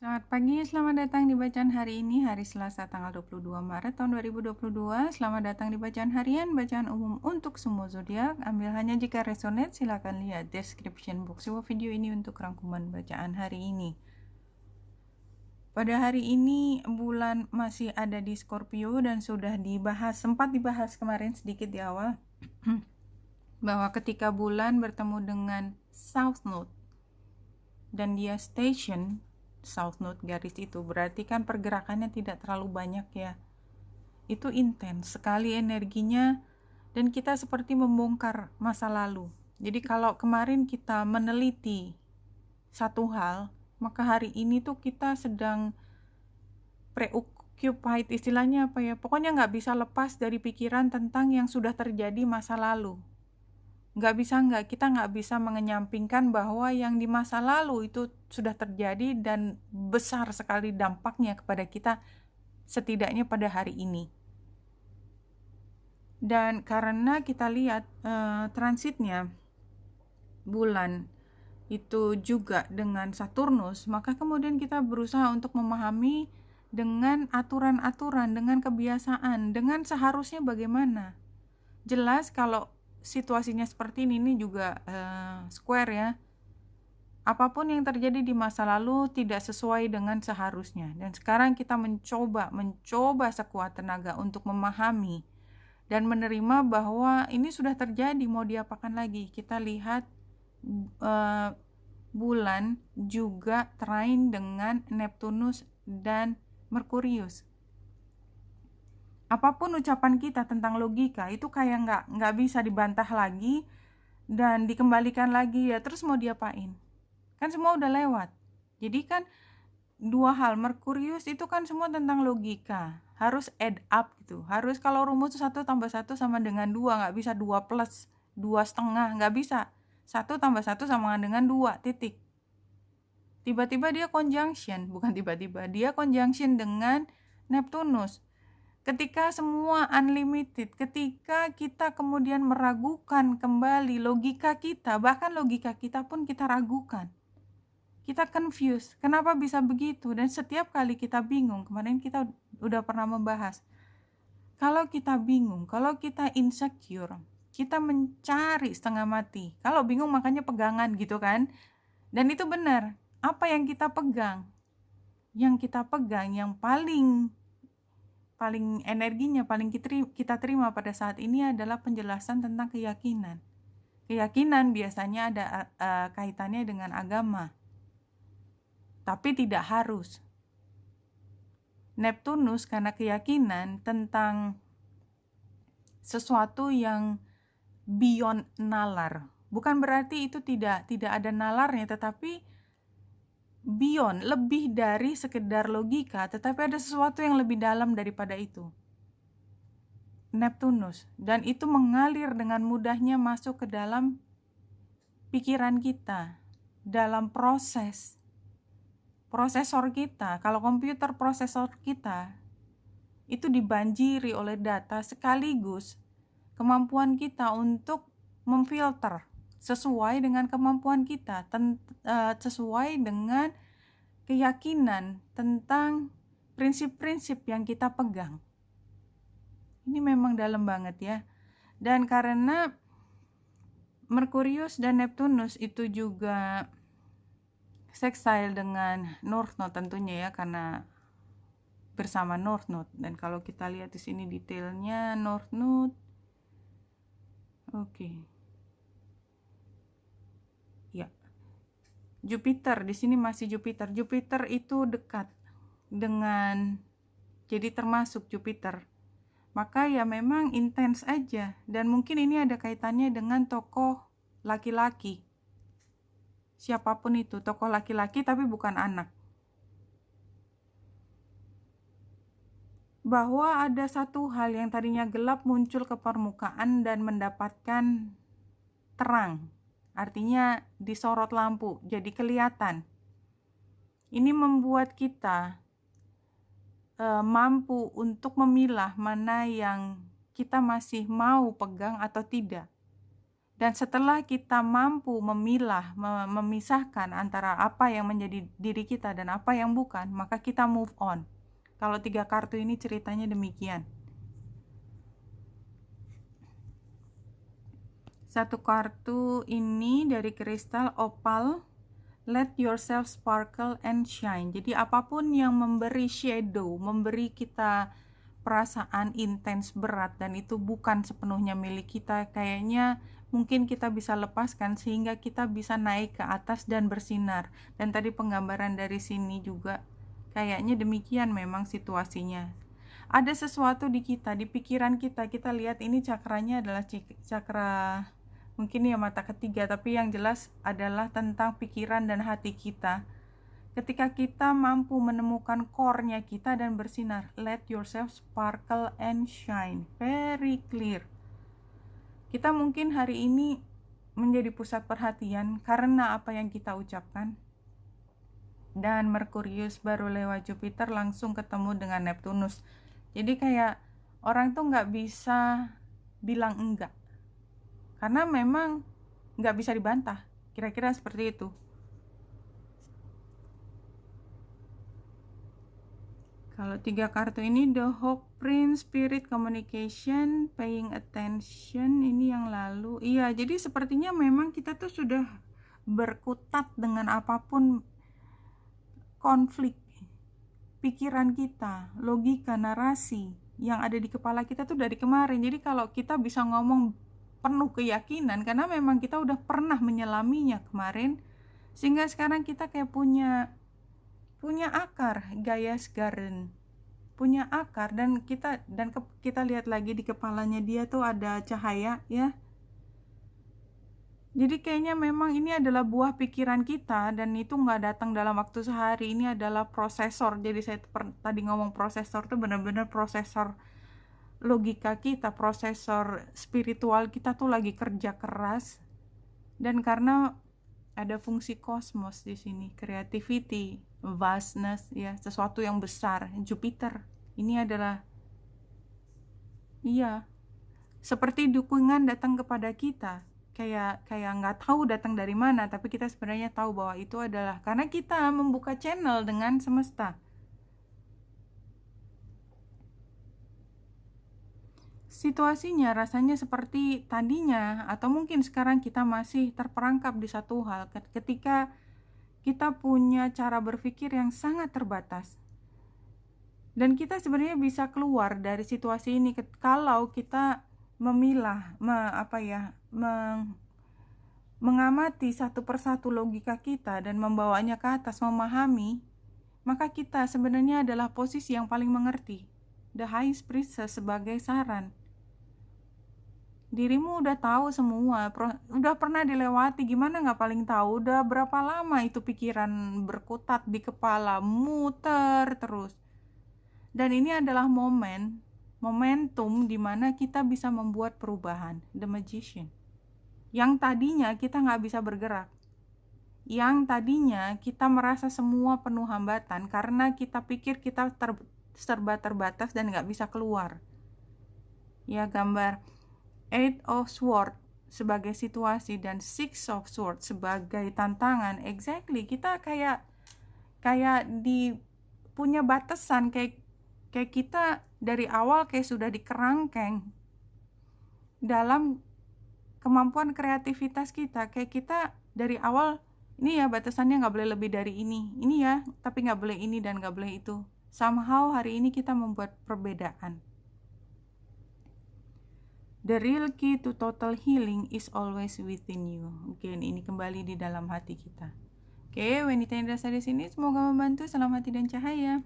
Selamat pagi, selamat datang di bacaan hari ini, hari Selasa tanggal 22 Maret tahun 2022. Selamat datang di bacaan harian, bacaan umum untuk semua zodiak. Ambil hanya jika resonate, silakan lihat description box sebuah video ini untuk rangkuman bacaan hari ini. Pada hari ini bulan masih ada di Scorpio dan sudah sempat dibahas kemarin sedikit di awal bahwa ketika bulan bertemu dengan South Node dan dia station South Node garis itu, berarti kan pergerakannya tidak terlalu banyak ya. Itu intens sekali energinya dan kita seperti membongkar masa lalu. Jadi kalau kemarin kita meneliti satu hal, maka hari ini tuh kita sedang preoccupied, istilahnya apa ya, pokoknya nggak bisa lepas dari pikiran tentang yang sudah terjadi masa lalu. Kita nggak bisa mengenyampingkan bahwa yang di masa lalu itu sudah terjadi dan besar sekali dampaknya kepada kita, setidaknya pada hari ini. Dan karena kita lihat transitnya bulan itu juga dengan Saturnus, maka kemudian kita berusaha untuk memahami dengan aturan-aturan, dengan kebiasaan, dengan seharusnya bagaimana. Jelas kalau situasinya seperti ini juga square ya. Apapun yang terjadi di masa lalu tidak sesuai dengan seharusnya. Dan sekarang kita mencoba sekuat tenaga untuk memahami dan menerima bahwa ini sudah terjadi, mau diapakan lagi. Kita lihat bulan juga trine dengan Neptunus dan Merkurius. Apapun ucapan kita tentang logika itu kayak nggak bisa dibantah lagi dan dikembalikan lagi ya, terus mau diapain? Kan semua udah lewat. Jadi kan dua hal, Merkurius itu kan semua tentang logika, harus add up gitu, harus kalau rumus 1 tambah 1 sama dengan 2, nggak bisa 2 plus 2,5, nggak bisa. 1 tambah 1 sama dengan 2, titik. Tiba-tiba dia conjunction, dia conjunction dengan Neptunus. Ketika semua unlimited, ketika kita kemudian meragukan kembali logika kita, bahkan logika kita pun kita ragukan. Kita confused, kenapa bisa begitu? Dan setiap kali kita bingung, kemarin kita udah pernah membahas, kalau kita bingung, kalau kita insecure, kita mencari setengah mati. Kalau bingung makanya pegangan gitu kan. Dan itu benar, apa yang kita pegang? Yang kita pegang, yang paling energinya paling kita terima pada saat ini adalah penjelasan tentang keyakinan. Keyakinan biasanya ada kaitannya dengan agama, tapi tidak harus. Neptunus karena keyakinan tentang sesuatu yang beyond nalar. Bukan berarti itu tidak ada nalarnya, tetapi beyond, lebih dari sekedar logika, tetapi ada sesuatu yang lebih dalam daripada itu. Neptunus, dan itu mengalir dengan mudahnya masuk ke dalam pikiran kita, dalam prosesor kita. Kalau komputer prosesor kita itu dibanjiri oleh data, sekaligus kemampuan kita untuk memfilter sesuai dengan kemampuan kita, sesuai dengan keyakinan tentang prinsip-prinsip yang kita pegang. Ini memang dalam banget ya. Dan karena Merkurius dan Neptunus itu juga sextile dengan North Node tentunya ya, karena bersama North Node. Dan kalau kita lihat di sini detailnya North Node, oke. Ya. Jupiter di sini masih Jupiter. Jupiter itu dekat dengan, jadi termasuk Jupiter. Maka ya memang intens aja, dan mungkin ini ada kaitannya dengan tokoh laki-laki. Siapapun itu, tokoh laki-laki tapi bukan anak. Bahwa ada satu hal yang tadinya gelap muncul ke permukaan dan mendapatkan terang. Artinya disorot lampu, jadi kelihatan. Ini membuat kita mampu untuk memilah mana yang kita masih mau pegang atau tidak. Dan setelah kita mampu memilah, memisahkan antara apa yang menjadi diri kita dan apa yang bukan, maka kita move on. Kalau 3 kartu ini ceritanya demikian. Satu kartu ini dari kristal opal, let yourself sparkle and shine. Jadi apapun yang memberi shadow, memberi kita perasaan intens berat dan itu bukan sepenuhnya milik kita, kayaknya mungkin kita bisa lepaskan sehingga kita bisa naik ke atas dan bersinar. Dan tadi penggambaran dari sini juga kayaknya demikian memang situasinya. Ada sesuatu di kita, di pikiran kita, kita lihat ini cakranya adalah cakra mungkin ya mata ketiga, tapi yang jelas adalah tentang pikiran dan hati kita. Ketika kita mampu menemukan core-nya kita dan bersinar, let yourself sparkle and shine, very clear. Kita mungkin hari ini menjadi pusat perhatian karena apa yang kita ucapkan. Dan Merkurius baru lewat Jupiter langsung ketemu dengan Neptunus. Jadi kayak orang tuh nggak bisa bilang enggak. Karena memang nggak bisa dibantah, kira-kira seperti itu. Kalau 3 kartu ini, The Hawk Prince, Spirit Communication, Paying Attention, ini yang lalu. Iya, jadi sepertinya memang kita tuh sudah berkutat dengan apapun konflik pikiran kita, logika, narasi yang ada di kepala kita tuh dari kemarin. Jadi kalau kita bisa ngomong penuh keyakinan, karena memang kita udah pernah menyelaminya kemarin, sehingga sekarang kita kayak punya akar, Gaia's Garden, punya akar, dan kita lihat lagi di kepalanya dia tuh ada cahaya ya. Jadi kayaknya memang ini adalah buah pikiran kita dan itu nggak datang dalam waktu sehari. Ini adalah prosesor. Jadi saya tadi ngomong prosesor tuh benar-benar prosesor logika kita, prosesor spiritual kita tuh lagi kerja keras. Dan karena ada fungsi kosmos di sini, creativity, vastness, ya, sesuatu yang besar. Jupiter ini adalah seperti dukungan datang kepada kita, kayak nggak tahu datang dari mana, tapi kita sebenarnya tahu bahwa itu adalah karena kita membuka channel dengan semesta. Situasinya rasanya seperti tadinya, atau mungkin sekarang kita masih terperangkap di satu hal, ketika kita punya cara berpikir yang sangat terbatas. Dan kita sebenarnya bisa keluar dari situasi ini kalau kita memilah, mengamati satu persatu logika kita dan membawanya ke atas, memahami, maka kita sebenarnya adalah posisi yang paling mengerti. The High Priestess sebagai saran. Dirimu udah tahu semua, udah pernah dilewati, gimana nggak paling tahu? Udah berapa lama itu pikiran berkutat di kepala, muter terus. Dan ini adalah momentum di mana kita bisa membuat perubahan. The Magician. Yang tadinya kita nggak bisa bergerak. Yang tadinya kita merasa semua penuh hambatan karena kita pikir kita serba terbatas dan nggak bisa keluar. Ya, gambar Eight of Swords sebagai situasi dan Six of Swords sebagai tantangan. Exactly, kita kayak punya batasan, kayak kita dari awal kayak sudah dikerangkeng dalam kemampuan kreativitas kita. Kayak kita dari awal, ini ya batasannya nggak boleh lebih dari ini ya, tapi nggak boleh ini dan nggak boleh itu. Somehow hari ini kita membuat perbedaan. The real key to total healing is always within you. Again, ini kembali di dalam hati kita. Oke, wanita yang dirasa di sini semoga membantu. Salam hati dan cahaya.